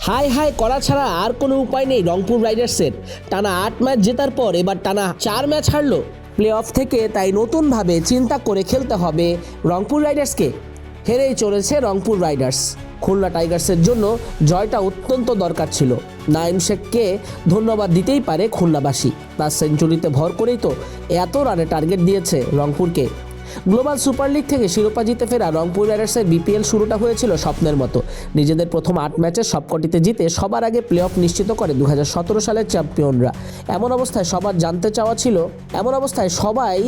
High high করা ছাড়া আর কোনো উপায় নেই রংপুর রাইডার্সের। টানা ৮ ম্যাচ জেতার পর এবার টানা ৪ ম্যাচ হারলো প্লে অফ থেকে, তাই নতুনভাবে চিন্তা করে খেলতে হবে রংপুর রাইডার্সকে। হেরেই চলেছে রংপুর রাইডার্স। খুলনা টাইগার্সের জন্য জয়টা অত্যন্ত দরকার ছিল। নাঈম শেখকে ধন্যবাদ দিতেই পারে খুলনাবাসী। তার সেঞ্চুরিতে ভর করেই তো এত রানে টার্গেট দিয়েছে রংপুরকে। গ্লোবাল সুপার লিগ থেকে শিরোপা জিতে ফেরা রংপুর রাইডার্সের বিপিএল শুরুটা হয়েছিল স্বপ্নের মতো। নিজেদের প্রথম ৮ ম্যাচের সবকটিতে জিতে সবার আগে প্লে অফ নিশ্চিত করে 2017 সালের চ্যাম্পিয়নরা। এমন অবস্থায় সবার জানতে চাওয়া ছিল, সবাই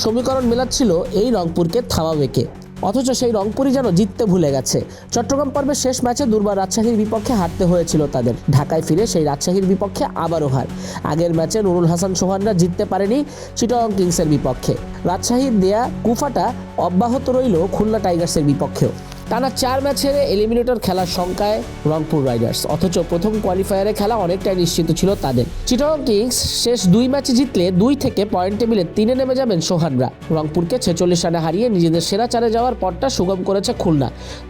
সমীকরণ মেলাচ্ছিল এই রংপুরকে থামাবে কে। অথচ সেই রংপুরই যেন জিততে ভুলে গেছে। চট্টগ্রাম পর্বের শেষ ম্যাচে দুর্বার রাজশাহীর বিপক্ষে হারতে হয়েছিল তাদের। ঢাকায় ফিরে সেই রাজশাহীর বিপক্ষে আবারও হার। আগের ম্যাচে নুরুল হাসান সোহানরা জিততে পারেনি চিটাগং কিংসের বিপক্ষে। রাজশাহীর দেয়া কুফাটা অব্যাহত রইল খুলনা টাইগার্সের বিপক্ষেও। টানা ৪ ম্যাচ হেরে এলিমিনেটর খেলার শঙ্কায় রংপুর রাইডার্স। অথচ প্রথম কোয়ালিফায়ারে খেলা অনেকটাই নিশ্চিত ছিল তাদের। চিটাগং কিংস শেষ 2 ম্যাচে জিতলে 2 থেকে পয়েন্ট টেবিলে 3-এ নেমে যাবেন সোহানরা। রংপুরকে 46 রানে হারিয়ে নিজেদের সেরা 4-এ যাওয়ার পথটা সুগম করেছে খুলনা।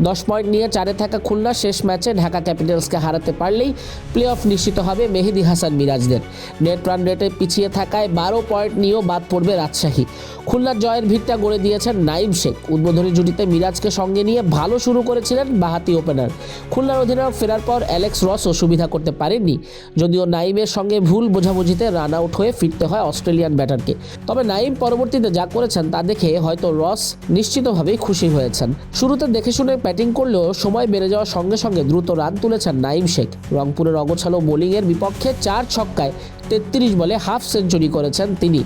10 পয়েন্ট নিয়ে 4-এ থাকা খুলনা শেষ ম্যাচে ঢাকা ক্যাপিটালসকে হারাতে পারলেই প্লে অফ নিশ্চিত হবে মেহেদী হাসান মিরাজদের। নেট রান রেটে পিছিয়ে থাকায় 12 পয়েন্ট নিয়েও বাদ পড়বে রাজশাহী। খুলনার জয়ের ভিতটা গড়ে দিয়েছেন নাঈম শেখ। উদ্বোধনী জুটিতে মিরাজকে সঙ্গে নিয়ে ভালো শুরু করেছিলেন বাঁহাতি ওপেনার। খুলনার অধিনায়ক ফেরার পর অ্যালেক্স রসও সুবিধা করতে পারেননি, যদিও নাঈমের সঙ্গে ভুল বোঝাবুঝিতে রান আউট হয়ে ফিরতে হয় অস্ট্রেলিয়ান ব্যাটারকে। তবে নাঈম পরবর্তীতে যা করেছেন তা দেখে হয়তো রস নিশ্চিতভাবেই খুশি হয়েছেন। শুরুতে দেখে শুনে ব্যাটিং করলেও সময় বেড়ে যাওয়ার সঙ্গে সঙ্গে দ্রুত রান তুলেছেন নাঈম শেখ। রংপুরের অগোছালো বোলিংয়ের বিপক্ষে 4 ছক্কায় 33 বলে হাফ সেঞ্চুরি করেছেন তিনি।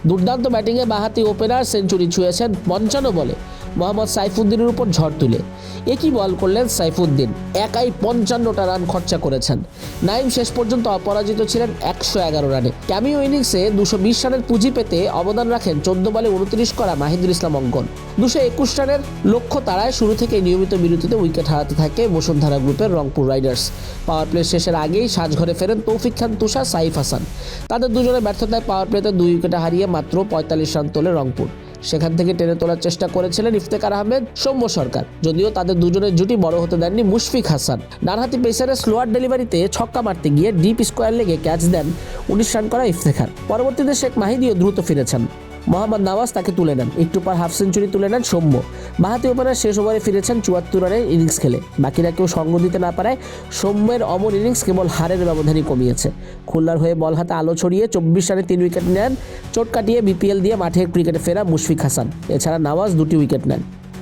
দুর্দান্ত ব্যাটিংয়ে বাঁহাতি ওপেনার সেঞ্চুরি ছুঁয়েছেন 55 বলে মোহাম্মদ সাইফুদ্দিনের উপর ঝড় তুলে। একই বল করলেন সাইফুদ্দিন, একাই 55টা রান খরচা করেছেন। নাঈম শেষ পর্যন্ত অপরাজিত ছিলেন 111 রানে। ক্যামিও ইনিংসে 220 রানের পুঁজি পেতে অবদান রাখেন 14 বলে 29 করা মাহিদুল ইসলাম অঙ্কন। 221 রানের লক্ষ্য তাড়ায় শুরু থেকে নিয়মিত বিরতিতে উইকেট হারাতে থাকে বসুন্ধরা গ্রুপের রংপুর রাইডার্স। পাওয়ার প্লে শেষের আগেই সাজঘরে ফেরেন তৌফিক খান তুষার, সাইফ হাসান। তাদের দুজনের ব্যর্থতায় পাওয়ার প্লেতে 2 উইকেটে হারিয়ে মাত্র 45 রান তোলে রংপুর। সেখান থেকে টেনে তোলার চেষ্টা করেছিলেন ইফতেখার আহমেদ, সৌম্য সরকার, যদিও তাদের দুজনের জুটি বড় হতে দেননি মুশফিক হাসান। ডানহাতি পেসারের স্লোয়ার ডেলিভারিতে ছক্কা মারতে গিয়ে ডিপ স্কোয়ার লেগে ক্যাচ দেন 19 রান করা ইফতেখার। পরবর্তীতে শেখ মাহিদিও দ্রুত ফিরেছেন। মোহাম্মদ নওয়াজ তাকে তুলে নেন। একটু পর হাফ সেঞ্চুরি তুলে নেন সৌম্য। বাঁহাতি ওপেনার শেষ ওভারে ফিরেছেন 74 রানের ইনিংস খেলে। বাকিরা কেউ সঙ্গ দিতে না পারায় সৌম্যের অমর ইনিংস কেবল হারের ব্যবধানই কমিয়েছে। খুলনার হয়ে বল হাতে আলো ছড়িয়ে 24 রানে 3 উইকেট নেন। চোট কাটিয়ে বিপিএল দিয়ে মাঠে ক্রিকেটে ফেরা মুশফিক হাসান। এছাড়া নওয়াজ 2টি উইকেট নেন।